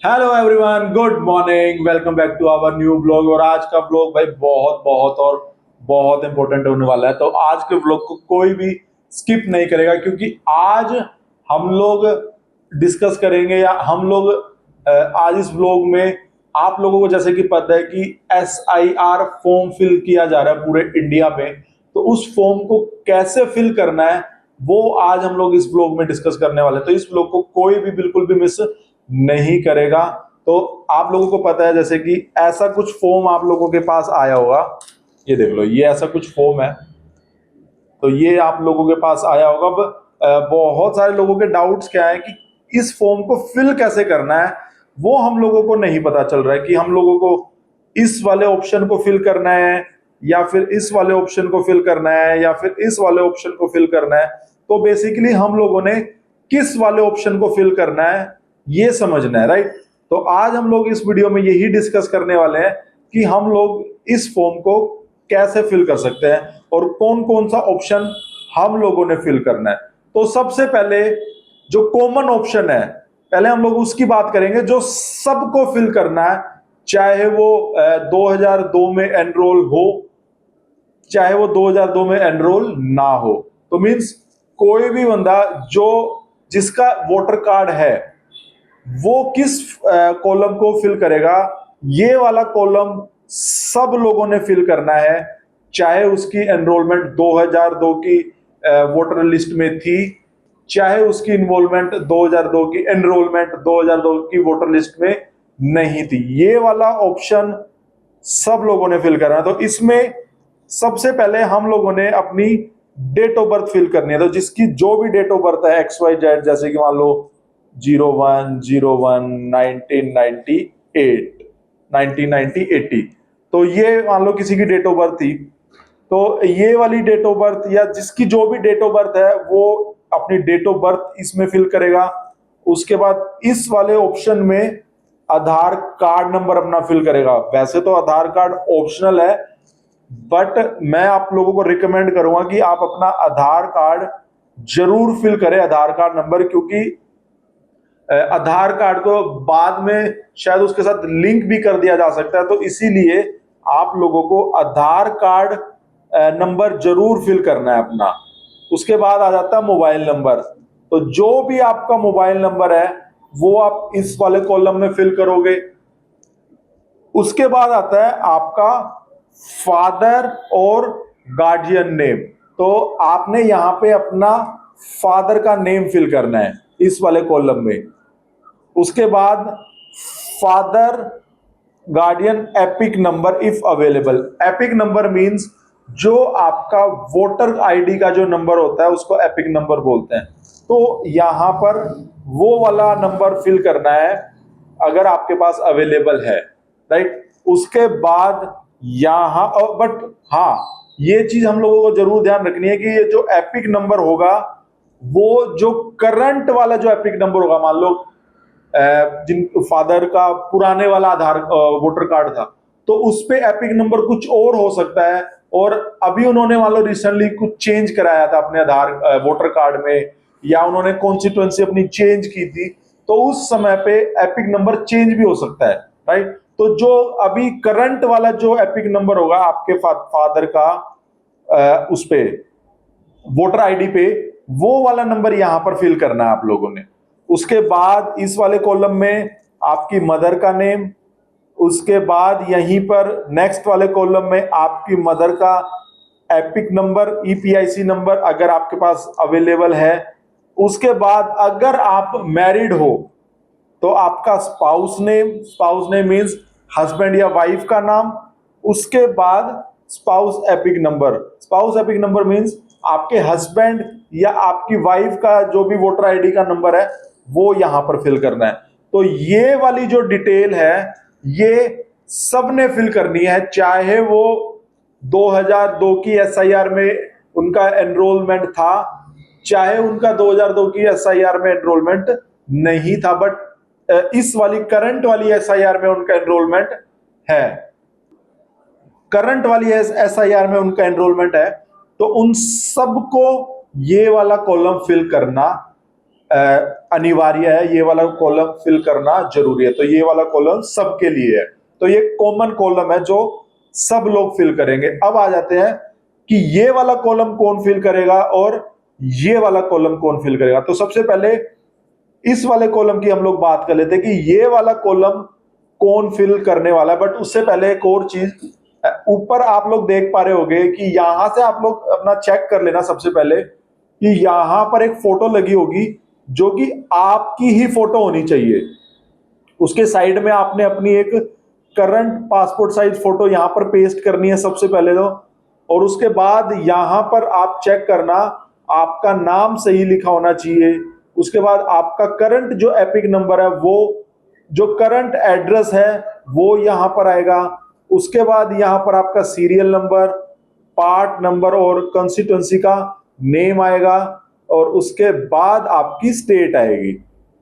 Hello everyone, good morning. Welcome back to our new blog. और आज का blog भाई बहुत बहुत और बहुत इंपॉर्टेंट होने वाला है। तो आज के ब्लॉग को कोई भी स्किप नहीं करेगा, क्योंकि आज हम लोग डिस्कस करेंगे या हम लोग आज इस ब्लॉग में आप लोगों को जैसे कि पता है कि SIR फॉर्म फिल किया जा रहा है पूरे इंडिया में। तो उस फॉर्म को कैसे फिल करना है वो आज हम लोग इस ब्लॉग में डिस्कस करने वाले हैं। तो इस ब्लॉग को कोई भी बिल्कुल भी मिस नहीं करेगा। तो आप लोगों को पता है जैसे कि ऐसा कुछ फॉर्म आप लोगों के पास आया होगा। ये देख लो, ये ऐसा कुछ फॉर्म है। तो ये आप लोगों के पास आया होगा। अब बहुत सारे लोगों के डाउट्स क्या है कि इस फॉर्म को फिल कैसे करना है, वो हम लोगों को नहीं पता चल रहा है कि हम लोगों को इस वाले ऑप्शन को फिल करना है या फिर इस वाले ऑप्शन को फिल करना है या फिर इस वाले ऑप्शन को फिल करना है। तो बेसिकली हम लोगों ने किस वाले ऑप्शन को फिल करना है ये समझना है, राइट। तो आज हम लोग इस वीडियो में यही डिस्कस करने वाले हैं कि हम लोग इस फॉर्म को कैसे फिल कर सकते हैं और कौन कौन सा ऑप्शन हम लोगों ने फिल करना है। तो सबसे पहले जो कॉमन ऑप्शन है, पहले हम लोग उसकी बात करेंगे जो सबको फिल करना है, चाहे वो 2002 में एनरोल हो, चाहे वो 2002 में एनरोल ना हो। तो मींस कोई भी बंदा जो जिसका वोटर कार्ड है वो किस कॉलम को फिल करेगा, ये वाला कॉलम सब लोगों ने फिल करना है। चाहे उसकी एनरोलमेंट 2002 की वोटर लिस्ट में थी, चाहे उसकी इन्वॉल्वमेंट 2002 की एनरोलमेंट 2002 की वोटर लिस्ट में नहीं थी, ये वाला ऑप्शन सब लोगों ने फिल करना है। तो इसमें सबसे पहले हम लोगों ने अपनी डेट ऑफ बर्थ फिल करनी है। तो जिसकी जो भी डेट ऑफ बर्थ है XYZ, जैसे कि मान लो 01/01/1998 1990 तो ये मान लो किसी की डेट ऑफ बर्थ थी। तो ये वाली डेट ऑफ बर्थ या जिसकी जो भी डेट ऑफ बर्थ है वो अपनी डेट ऑफ बर्थ इसमें फिल करेगा। उसके बाद इस वाले ऑप्शन में आधार कार्ड नंबर अपना फिल करेगा। वैसे तो आधार कार्ड ऑप्शनल है, बट मैं आप लोगों को रिकमेंड करूंगा कि आप अपना आधार कार्ड जरूर फिल करें, आधार कार्ड नंबर, क्योंकि आधार कार्ड को बाद में शायद उसके साथ लिंक भी कर दिया जा सकता है। तो इसीलिए आप लोगों को आधार कार्ड नंबर जरूर फिल करना है अपना। उसके बाद आ जाता है मोबाइल नंबर। तो जो भी आपका मोबाइल नंबर है वो आप इस वाले कॉलम में फिल करोगे। उसके बाद आता है आपका फादर और गार्जियन नेम। तो आपने यहां पे अपना फादर का नेम फिल करना है इस वाले कॉलम में। उसके बाद father guardian epic number if available. Epic number means जो आपका वोटर आईडी का जो नंबर होता है उसको एपिक नंबर बोलते हैं। तो यहां पर वो वाला नंबर फिल करना है अगर आपके पास अवेलेबल है, राइट। उसके बाद यहां बट हाँ, ये चीज हम लोगों को जरूर ध्यान रखनी है कि ये जो एपिक नंबर होगा वो जो करंट वाला जो एपिक नंबर होगा, मान लो जिन फादर का पुराने वाला आधार वोटर कार्ड था तो उस पे एपिक नंबर कुछ और हो सकता है, और अभी उन्होंने मान लो रिसेंटली कुछ चेंज कराया था अपने आधार वोटर कार्ड में, या उन्होंने कॉन्स्टिट्यूएंसी अपनी चेंज की थी, तो उस समय पे एपिक नंबर चेंज भी हो सकता है, राइट। तो जो अभी करंट वाला जो एपिक नंबर होगा आपके फादर का उस पे वोटर आईडी पे, वो वाला नंबर यहां पर फिल करना है आप लोगों ने। उसके बाद इस वाले कॉलम में आपकी मदर का नेम। उसके बाद यहीं पर नेक्स्ट वाले कॉलम में आपकी मदर का एपिक नंबर, EPIC नंबर अगर आपके पास अवेलेबल है। उसके बाद अगर आप मैरिड हो तो आपका स्पाउस नेम मीन्स हस्बैंड या वाइफ का नाम। उसके बाद स्पाउस एपिक नंबर मीन्स आपके हस्बैंड या आपकी वाइफ का जो भी वोटर आईडी का नंबर है वो यहां पर फिल करना है। तो ये वाली जो डिटेल है ये सबने फिल करनी है, चाहे वो 2002 की SIR में उनका एनरोलमेंट था, चाहे उनका 2002 की SIR में एनरोलमेंट नहीं था, बट इस वाली करंट वाली SIR में उनका एनरोलमेंट है। करंट वाली SIR में उनका एनरोलमेंट है। तो उन सबको ये वाला कॉलम फिल करना अनिवार्य है, ये वाला कॉलम फिल करना जरूरी है। तो ये वाला कॉलम सबके लिए है, तो ये कॉमन कॉलम है जो सब लोग फिल करेंगे। अब आ जाते हैं कि ये वाला कॉलम कौन फिल करेगा और ये वाला कॉलम कौन फिल करेगा। तो सबसे पहले इस वाले कॉलम की हम लोग बात कर लेते हैं कि ये वाला कॉलम कौन फिल करने वाला है। बट उससे पहले एक और चीज, ऊपर आप लोग देख पा रहे होंगे कि यहां से आप लोग अपना चेक कर लेना सबसे पहले कि यहां पर एक फोटो लगी होगी जो कि आपकी ही फोटो होनी चाहिए। उसके साइड में आपने अपनी एक करंट पासपोर्ट साइज फोटो यहां पर पेस्ट करनी है सबसे पहले तो। और उसके बाद यहां पर आप चेक करना आपका नाम सही लिखा होना चाहिए। उसके बाद आपका करंट जो एपिक नंबर है, वो जो करंट एड्रेस है वो यहां पर आएगा। उसके बाद यहां पर आपका सीरियल नंबर, पार्ट नंबर और कंस्टिट्यूएंसी का नेम आएगा। और उसके बाद आपकी स्टेट आएगी,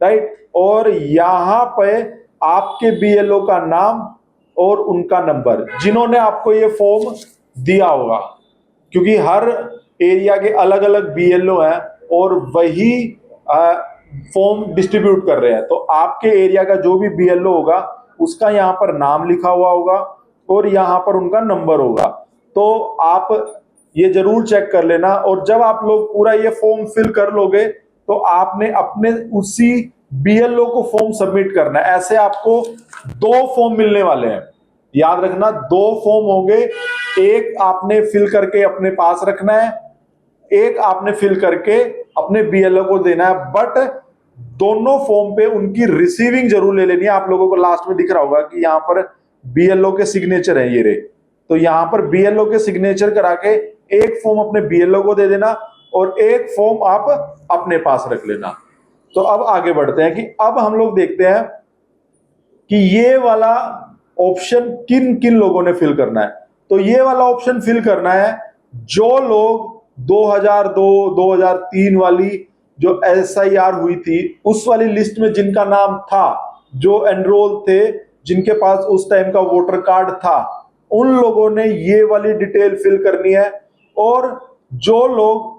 राइट। और यहां पे आपके बीएलओ का नाम और उनका नंबर, जिन्होंने आपको ये फॉर्म दिया होगा, क्योंकि हर एरिया के अलग अलग बीएलओ हैं और वही फॉर्म डिस्ट्रीब्यूट कर रहे हैं। तो आपके एरिया का जो भी बीएलओ होगा उसका यहाँ पर नाम लिखा हुआ होगा और यहाँ पर उनका नंबर होगा। तो आप ये जरूर चेक कर लेना। और जब आप लोग पूरा ये फॉर्म फिल कर लोगे तो आपने अपने उसी बीएलओ को फॉर्म सबमिट करना है। ऐसे आपको 2 फॉर्म मिलने वाले हैं, याद रखना 2 फॉर्म होंगे। एक आपने फिल करके अपने पास रखना है, एक आपने फिल करके अपने बीएलओ को देना है। बट दोनों फॉर्म पे उनकी रिसीविंग जरूर ले लेनी है। आप लोगों को लास्ट में दिख रहा होगा कि यहाँ पर बीएलओ के सिग्नेचर है ये रे। तो यहाँ पर बीएलओ के सिग्नेचर करा के एक फॉर्म अपने बीएलओ को दे देना और एक फॉर्म आप अपने पास रख लेना। तो अब आगे बढ़ते हैं कि अब हम लोग देखते हैं कि ये वाला ऑप्शन किन किन लोगों ने फिल करना है। तो ये वाला ऑप्शन फिल करना है जो लोग 2002 2003 वाली जो एसआईआर हुई थी उस वाली लिस्ट में जिनका नाम था, जो एनरोल थे, जिनके पास उस टाइम का वोटर कार्ड था, उन लोगों ने ये वाली डिटेल फिल करनी है। और जो लोग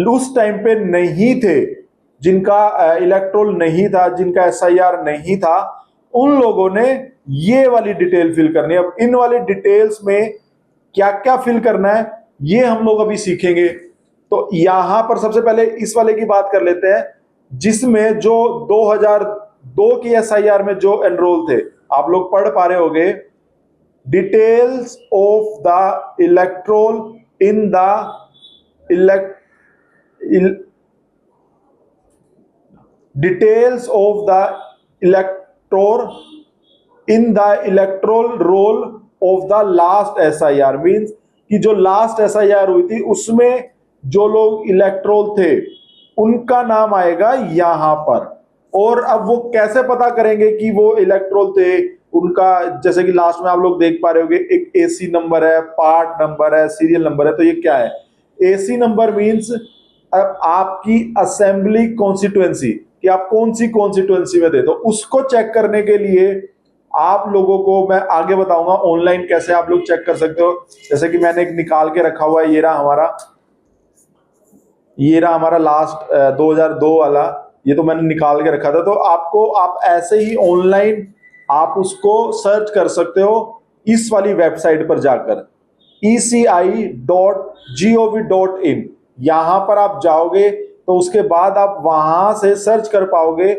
उस टाइम पे नहीं थे, जिनका इलेक्टोरल नहीं था, जिनका एसआईआर नहीं था, उन लोगों ने ये वाली डिटेल फिल करनी है। अब इन वाली डिटेल्स में क्या क्या फिल करना है ये हम लोग अभी सीखेंगे। तो यहां पर सबसे पहले इस वाले की बात कर लेते हैं जिसमें जो 2002 की एसआईआर में जो एनरोल थे, आप लोग पढ़ पा रहे होंगे, details of the electoral in the details of the elector in the electoral roll of the last SIR. Means कि जो लास्ट एसआईआर हुई थी उसमें जो लोग इलेक्टोरल थे उनका नाम आएगा यहां पर। और अब वो कैसे पता करेंगे कि वो इलेक्टोरल थे, उनका जैसे कि लास्ट में आप लोग देख पा रहे होंगे एक एसी नंबर है, पार्ट नंबर है, सीरियल नंबर है। तो ये क्या है? एसी नंबर मींस आपकी असेंबली कॉन्स्टिट्यूएंसी, कि आप कौन सी कॉन्स्टिट्यूएंसी में थे। तो उसको चेक करने के लिए आप लोगों को मैं आगे बताऊंगा ऑनलाइन कैसे आप लोग चेक कर सकते हो। जैसे कि मैंने एक निकाल के रखा हुआ है, ये रहा हमारा लास्ट 2002 वाला, ये तो मैंने निकाल के रखा था। तो आप ऐसे ही ऑनलाइन आप उसको सर्च कर सकते हो इस वाली वेबसाइट पर जाकर, eci.gov.in। यहां पर आप जाओगे तो उसके बाद आप वहां से सर्च कर पाओगे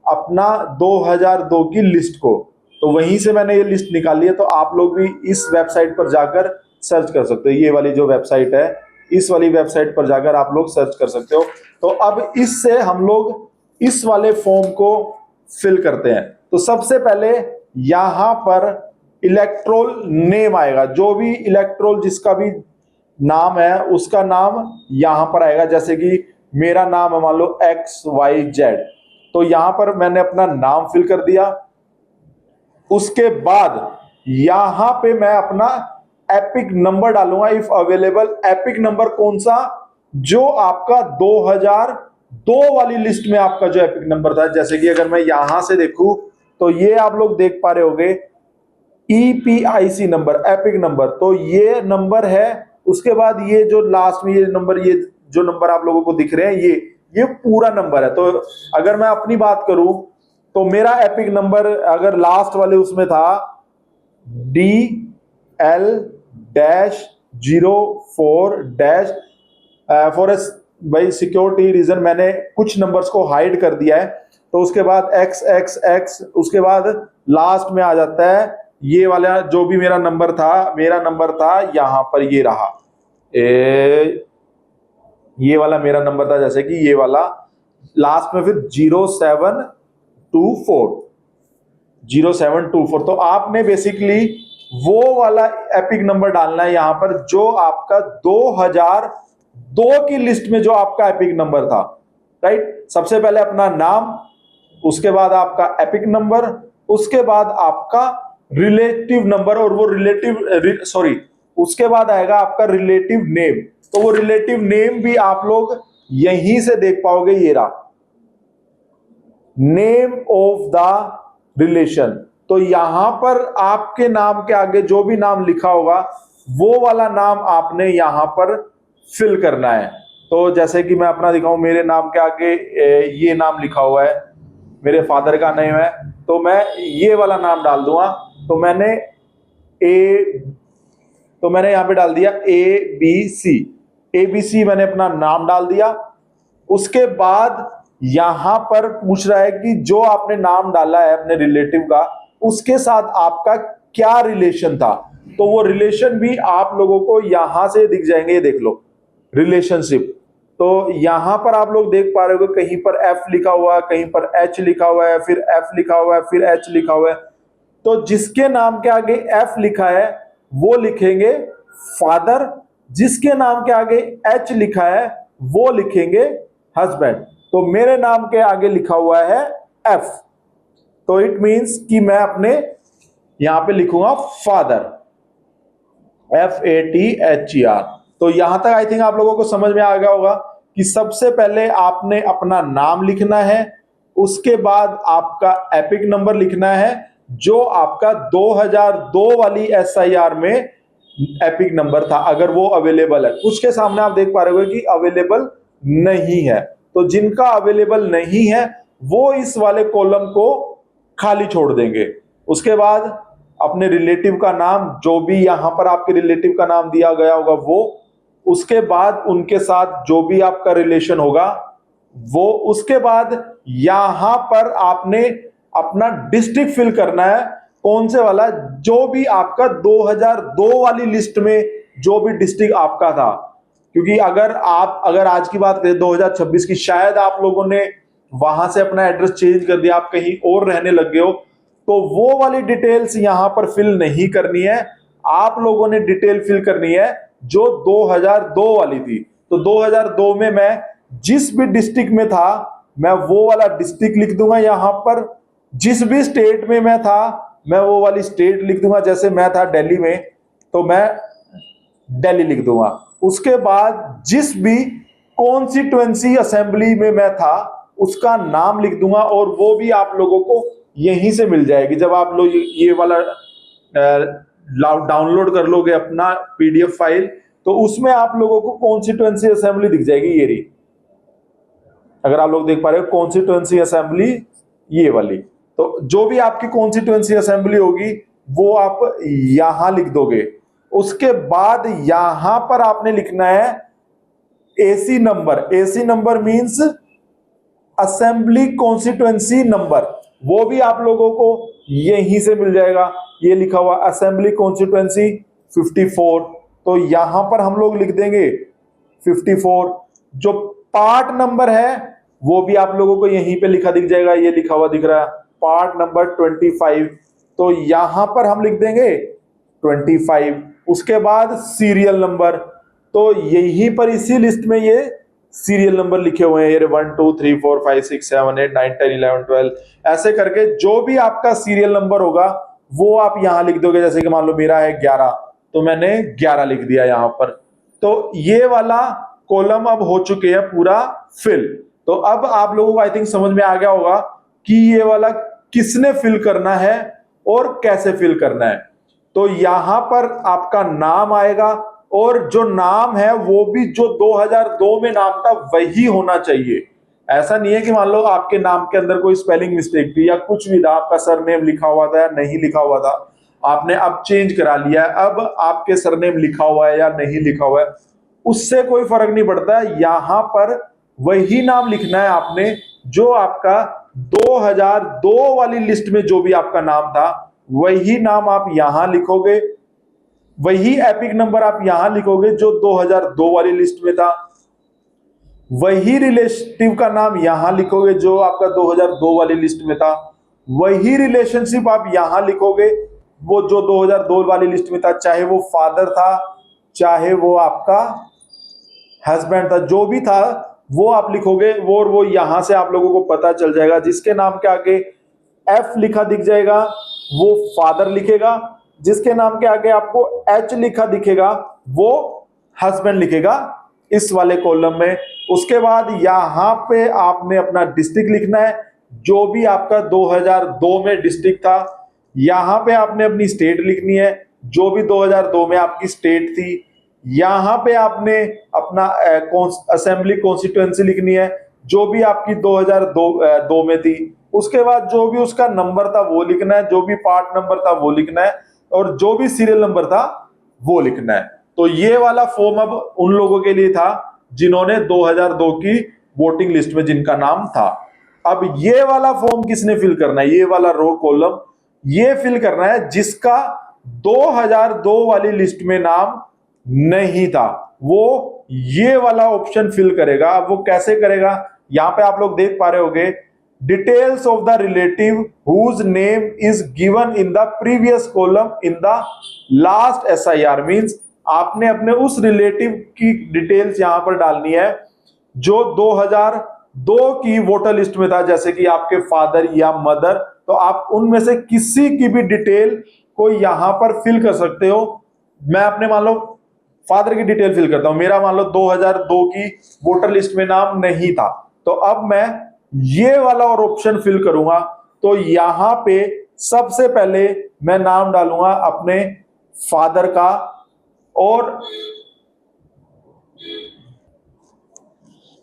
अपना 2002 की लिस्ट को। तो वहीं से मैंने ये लिस्ट निकाली है। तो आप लोग भी इस वेबसाइट पर जाकर सर्च कर सकते हो। ये वाली जो वेबसाइट है, इस वाली वेबसाइट पर जाकर आप लोग सर्च कर सकते हो। तो अब इससे हम लोग इस वाले फॉर्म को फिल करते हैं। तो सबसे पहले यहां पर इलेक्टोरल नेम आएगा, जो भी इलेक्टोरल जिसका भी नाम है उसका नाम यहां पर आएगा। जैसे कि मेरा नाम है मान लो XYZ, तो यहां पर मैंने अपना नाम फिल कर दिया। उसके बाद यहां पे मैं अपना एपिक नंबर डालूंगा इफ अवेलेबल। एपिक नंबर कौन सा? जो आपका 2002 वाली लिस्ट में आपका जो एपिक नंबर था। जैसे कि अगर मैं यहां से देखूं तो ये आप लोग देख पा रहे होंगे EPIC नंबर, एपिक नंबर, तो ये नंबर है। उसके बाद ये जो लास्ट में ये जो नंबर आप लोगों को दिख रहे हैं ये पूरा नंबर है। तो अगर मैं अपनी बात करूं तो मेरा एपिक नंबर अगर लास्ट वाले उसमें था DL-04- फॉर भाई सिक्योरिटी रीजन मैंने कुछ नंबर्स को हाइड कर दिया है। तो उसके बाद XXX, उसके बाद लास्ट में आ जाता है ये वाला जो भी मेरा नंबर था यहां पर ये रहा, ये वाला मेरा नंबर था, जैसे कि ये वाला लास्ट में फिर 0724। तो आपने बेसिकली वो वाला एपिक नंबर डालना है यहां पर जो आपका 2002 की लिस्ट में जो आपका एपिक नंबर था, राइट। सबसे पहले अपना नाम, उसके बाद आपका एपिक नंबर, उसके बाद आपका रिलेटिव नंबर, और वो उसके बाद आएगा आपका रिलेटिव नेम। तो वो रिलेटिव नेम भी आप लोग यहीं से देख पाओगे, ये रहा नेम ऑफ द रिलेशन। तो यहां पर आपके नाम के आगे जो भी नाम लिखा होगा वो वाला नाम आपने यहां पर फिल करना है। तो जैसे कि मैं अपना दिखाऊं, मेरे नाम के आगे ये नाम लिखा हुआ है, मेरे फादर का नेम है, तो मैं ये वाला नाम डाल दूंगा। तो मैंने यहां पे डाल दिया ABC मैंने अपना नाम डाल दिया। उसके बाद यहां पर पूछ रहा है कि जो आपने नाम डाला है अपने रिलेटिव का, उसके साथ आपका क्या रिलेशन था। तो वो रिलेशन भी आप लोगों को यहां से दिख जाएंगे, ये देख लो रिलेशनशिप। तो यहां पर आप लोग देख पा रहे हो कहीं पर F लिखा हुआ है, कहीं पर H लिखा हुआ है, फिर F लिखा हुआ है, फिर H लिखा हुआ है। तो जिसके नाम के आगे F लिखा है वो लिखेंगे फादर, जिसके नाम के आगे H लिखा है वो लिखेंगे हस्बैंड। तो मेरे नाम के आगे लिखा हुआ है F, तो इट मींस कि मैं अपने यहां पे लिखूंगा फादर, FATHER। तो यहां तक आई थिंक आप लोगों को समझ में आ गया होगा कि सबसे पहले आपने अपना नाम लिखना है, उसके बाद आपका एपिक नंबर लिखना है जो आपका 2002 वाली SIR में एपिक नंबर था, अगर वो अवेलेबल है। उसके सामने आप देख पा रहे हो कि अवेलेबल नहीं है, तो जिनका अवेलेबल नहीं है वो इस वाले कॉलम को खाली छोड़ देंगे। उसके बाद अपने रिलेटिव का नाम, जो भी यहां पर आपके रिलेटिव का नाम दिया गया होगा वो, उसके बाद उनके साथ जो भी आपका रिलेशन होगा वो, उसके बाद यहां पर आपने अपना डिस्ट्रिक्ट फिल करना है, कौन से वाला, जो भी आपका 2002 वाली लिस्ट में जो भी डिस्ट्रिक्ट आपका था। क्योंकि अगर आज की बात करें 2026 की, शायद आप लोगों ने वहां से अपना एड्रेस चेंज कर दिया, आप कहीं और रहने लग गए हो, तो वो वाली डिटेल्स यहां पर फिल नहीं करनी है। आप लोगों ने डिटेल फिल करनी है जो 2002 वाली थी। तो 2002 में मैं जिस भी डिस्ट्रिक्ट में था मैं वो वाला डिस्ट्रिक्ट लिख दूंगा यहां पर, जिस भी स्टेट में मैं था मैं वो वाली स्टेट लिख दूंगा। जैसे मैं था दिल्ली में तो मैं दिल्ली लिख दूंगा। उसके बाद जिस भी कॉन्स्टिट्यूएंसी असेंबली में मैं था उसका नाम लिख दूंगा, और वो भी आप लोगों को यहीं से मिल जाएगी। जब आप लोग ये वाला डाउनलोड कर लोगे अपना PDF फाइल, तो उसमें आप लोगों को कॉन्स्टिट्यूएंसी असेंबली दिख जाएगी, ये रही। अगर आप लोग देख पा रहे हो कॉन्स्टिट्यूएंसी असेंबली ये वाली, तो जो भी आपकी कॉन्स्टिट्यूएंसी असेंबली होगी वो आप यहां लिख दोगे। उसके बाद यहां पर आपने लिखना है AC number means assembly constituency number, वो भी आप लोगों को यहीं से मिल जाएगा। ये लिखा हुआ असेंबली कॉन्स्टिट्यूएंसी 54, तो यहां पर हम लोग लिख देंगे 54। जो पार्ट नंबर है वो भी आप लोगों को यहीं पे लिखा दिख जाएगा, ये लिखा हुआ दिख रहा है पार्ट नंबर 25, तो यहां पर हम लिख देंगे 25। उसके बाद सीरियल नंबर, तो यहीं पर इसी लिस्ट में ये सीरियल नंबर लिखे हुए हैं, ये 1 2 3 4 5 6 7 8 9 10 11 12, ऐसे करके जो भी आपका सीरियल नंबर होगा वो आप यहां लिख दोगे। जैसे कि मान लो मेरा है 11, तो मैंने 11 लिख दिया यहां पर। तो ये वाला कॉलम अब हो चुके हैं पूरा फिल। तो अब आप लोगों को आई थिंक समझ में आ गया होगा कि ये वाला किसने फिल करना है और कैसे फिल करना है। तो यहां पर आपका नाम आएगा, और जो नाम है वो भी जो 2002 में नाम था वही होना चाहिए। ऐसा नहीं है कि मान लो आपके नाम के अंदर कोई स्पेलिंग मिस्टेक थी या कुछ भी था, आपका सरनेम लिखा हुआ था या नहीं लिखा हुआ था, आपने अब चेंज करा लिया है, अब आपके सरनेम लिखा हुआ है या नहीं लिखा हुआ है, उससे कोई फर्क नहीं पड़ता। यहां पर वही नाम लिखना है आपने जो आपका 2002 वाली लिस्ट में जो भी आपका नाम था, वही नाम आप यहां लिखोगे, वही एपिक नंबर आप यहां लिखोगे जो 2002 वाली लिस्ट में था, वही रिलेटिव का नाम यहां लिखोगे जो आपका 2002 वाली लिस्ट में था, वही रिलेशनशिप आप यहां लिखोगे वो जो 2002 वाली लिस्ट में था, चाहे वो फादर था, चाहे वो आपका हस्बैंड था, जो भी था वो आप लिखोगे। वो यहां से आप लोगों को पता चल जाएगा। जिसके नाम के आगे एफ लिखा दिख जाएगा वो फादर लिखेगा, जिसके नाम के आगे आपको एच लिखा दिखेगा वो हस्बैंड लिखेगा इस वाले कॉलम में। उसके बाद यहां पे आपने अपना डिस्ट्रिक्ट लिखना है, जो भी आपका 2002 में डिस्ट्रिक्ट था। यहां पे आपने अपनी स्टेट लिखनी है, जो भी 2002 में आपकी स्टेट थी। यहां पे आपने अपना असेंबली कॉन्स्टिट्यूएंसी लिखनी है, जो भी आपकी 2002 में थी। उसके बाद जो भी उसका नंबर था वो लिखना है, जो भी पार्ट नंबर था वो लिखना है, और जो भी सीरियल नंबर था वो लिखना है। तो ये वाला फॉर्म अब उन लोगों के लिए था जिन्होंने 2002 की वोटिंग लिस्ट में जिनका नाम था। अब ये वाला फॉर्म किसने फिल करना है, ये वाला रो कॉलम ये फिल करना है जिसका 2002 वाली लिस्ट में नाम नहीं था, वो ये वाला ऑप्शन फिल करेगा। अब वो कैसे करेगा, यहां पे आप लोग देख पा रहे होगे, details of the relative whose name is given in the previous column in the last SIR। Means आपने अपने उस रिलेटिव की डिटेल्स यहां पर डालनी है जो 2002 की वोटर लिस्ट में था, जैसे कि आपके फादर या मदर। तो आप उनमें से किसी की भी डिटेल को यहां पर फिल कर सकते हो। मैं अपने मान लो फादर की डिटेल फिल करता हूं, मेरा मान लो 2002 की वोटर लिस्ट में नाम नहीं था, तो अब मैं ये वाला और ऑप्शन फिल करूंगा। तो यहां पे सबसे पहले मैं नाम डालूंगा अपने फादर का, और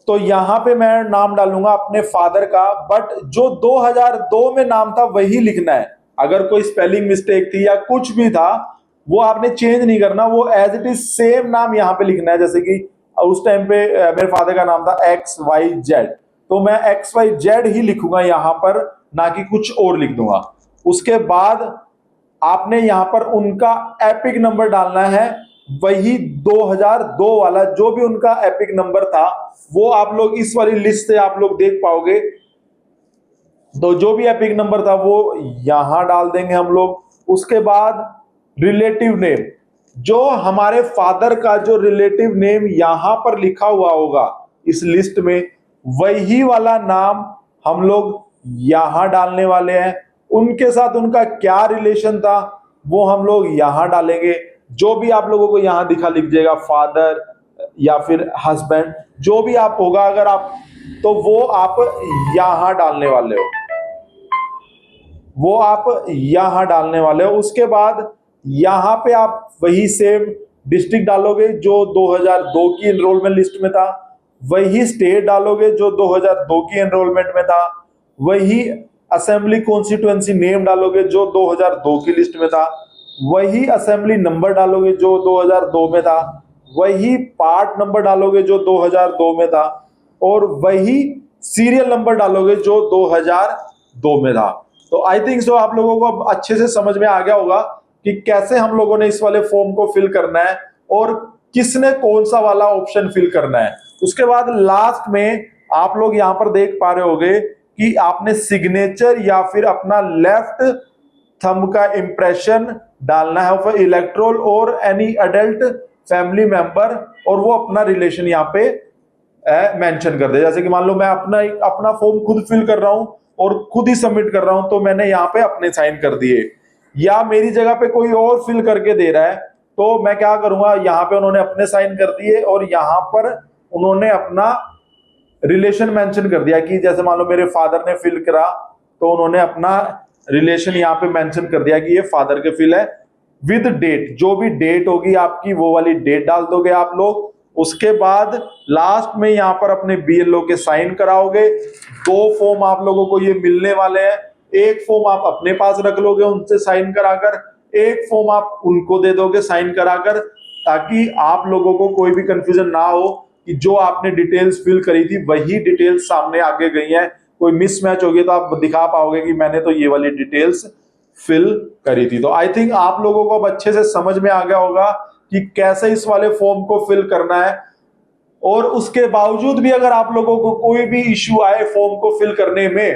तो यहां पे मैं नाम डालूंगा अपने फादर का, बट जो 2002 में नाम था वही लिखना है। अगर कोई स्पेलिंग मिस्टेक थी या कुछ भी था वो आपने चेंज नहीं करना, वो एज इट इज सेम नाम यहां पे लिखना है। जैसे कि उस टाइम पे मेरे फादर का नाम था XYZ, तो मैं XYZ ही लिखूंगा यहां पर, ना कि कुछ और लिख दूंगा। उसके बाद आपने यहां पर उनका एपिक नंबर डालना है, वही 2002 वाला जो भी उनका एपिक नंबर था वो आप लोग इस वाली लिस्ट से आप लोग देख पाओगे। तो जो भी एपिक नंबर था वो यहां डाल देंगे हम लोग। उसके बाद रिलेटिव नेम, जो हमारे फादर का जो रिलेटिव नेम यहां पर लिखा हुआ होगा इस लिस्ट में, वही वाला नाम हम लोग यहां डालने वाले हैं। उनके साथ उनका क्या रिलेशन था वो हम लोग यहां डालेंगे। जो भी आप लोगों को यहां दिख जाएगा, फादर या फिर हस्बैंड, जो भी आप होगा अगर आप, तो वो आप यहां डालने वाले हो, वो आप यहां डालने वाले हो। उसके बाद यहां पे आप वही सेम डिस्ट्रिक्ट डालोगे जो 2002 की एनरोलमेंट लिस्ट में था, वही स्टेट डालोगे जो 2002 की एनरोलमेंट में था, वही असेंबली कॉन्स्टिट्यूएंसी नेम डालोगे जो 2002 की लिस्ट में था, वही असेंबली नंबर डालोगे जो 2002 में था, वही पार्ट नंबर डालोगे जो 2002 में था, और वही सीरियल नंबर डालोगे जो 2002 में था। तो आई थिंक सो आप लोगों को अब अच्छे से समझ में आ गया होगा कि कैसे हम लोगों ने इस वाले फॉर्म को फिल करना है और किसने कौन सा वाला ऑप्शन फिल करना है। उसके बाद लास्ट में आप लोग यहां पर देख पा रहे होगे कि आपने सिग्नेचर या फिर अपना लेफ्ट थंब का इंप्रेशन डालना है फॉर इलेक्ट्रोल और एनी अडल्ट फैमिली मेंबर, और वो अपना रिलेशन यहाँ पे मेंशन कर दे। जैसे कि मान लो मैं अपना फॉर्म खुद फिल कर रहा हूं और खुद ही सबमिट कर रहा हूं, तो मैंने यहाँ पे अपने साइन कर दिए, या मेरी जगह पे कोई और फिल करके दे रहा है तो मैं क्या करूंगा, यहाँ पे उन्होंने अपने साइन कर दिए और यहाँ पर उन्होंने अपना रिलेशन मेंशन कर दिया कि जैसे मान लो मेरे फादर ने फिल करा तो उन्होंने अपना रिलेशन यहाँ पे मेंशन कर दिया कि ये फादर के फिल है, विद डेट। जो भी डेट होगी आपकी वो वाली डेट डाल दोगे आप लोग, उसके बाद लास्ट में यहाँ पर अपने BLO के साइन कराओगे। 2 फॉर्म आप लोगों को ये मिलने वाले हैं। एक फॉर्म आप अपने पास रख लोगे उनसे साइन कराकर, एक फॉर्म आप उनको दे दोगे साइन कराकर, ताकि आप लोगों को कोई भी कंफ्यूजन ना हो कि जो आपने डिटेल्स फिल करी थी वही डिटेल्स सामने आगे गई हैं। कोई मिसमैच होगी तो आप दिखा पाओगे कि मैंने तो ये वाली डिटेल्स फिल करी थी। तो आई थिंक आप लोगों को अब अच्छे से समझ में आ गया होगा कि कैसे इस वाले फॉर्म को फिल करना है। और उसके बावजूद भी अगर आप लोगों को कोई भी इश्यू आए फॉर्म को फिल करने में,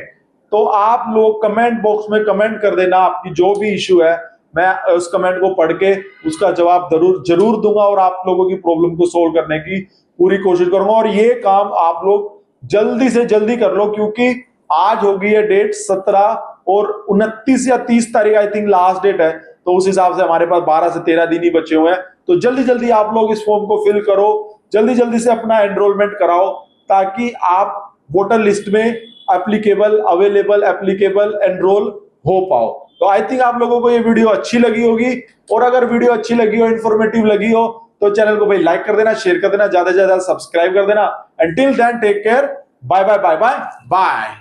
तो आप लोग कमेंट बॉक्स में कमेंट कर देना आपकी जो भी इश्यू है। मैं उस कमेंट को पढ़ के उसका जवाब जरूर दूंगा और आप लोगों की प्रॉब्लम को सोल्व करने की पूरी कोशिश करूंगा। और ये काम आप लोग जल्दी से जल्दी कर लो, क्योंकि आज हो गई है डेट 17 और 29 या 30 तारीख आई थिंक लास्ट डेट है। तो उस हिसाब से हमारे पास 12 से 13 दिन ही बचे हुए हैं। तो जल्दी जल्दी आप लोग इस फॉर्म को फिल करो, जल्दी जल्दी से अपना एनरोलमेंट कराओ, ताकि आप वोटर लिस्ट में एप्लीकेबल, अवेलेबल, एप्लीकेबल, एनरोल हो पाओ। तो आई थिंक आप लोगों को ये वीडियो अच्छी लगी होगी। और अगर वीडियो अच्छी लगी हो, इंफॉर्मेटिव लगी हो, तो चैनल को भाई लाइक कर देना, शेयर कर देना, ज्यादा से ज्यादा सब्सक्राइब कर देना। Until then take care, bye bye bye bye bye.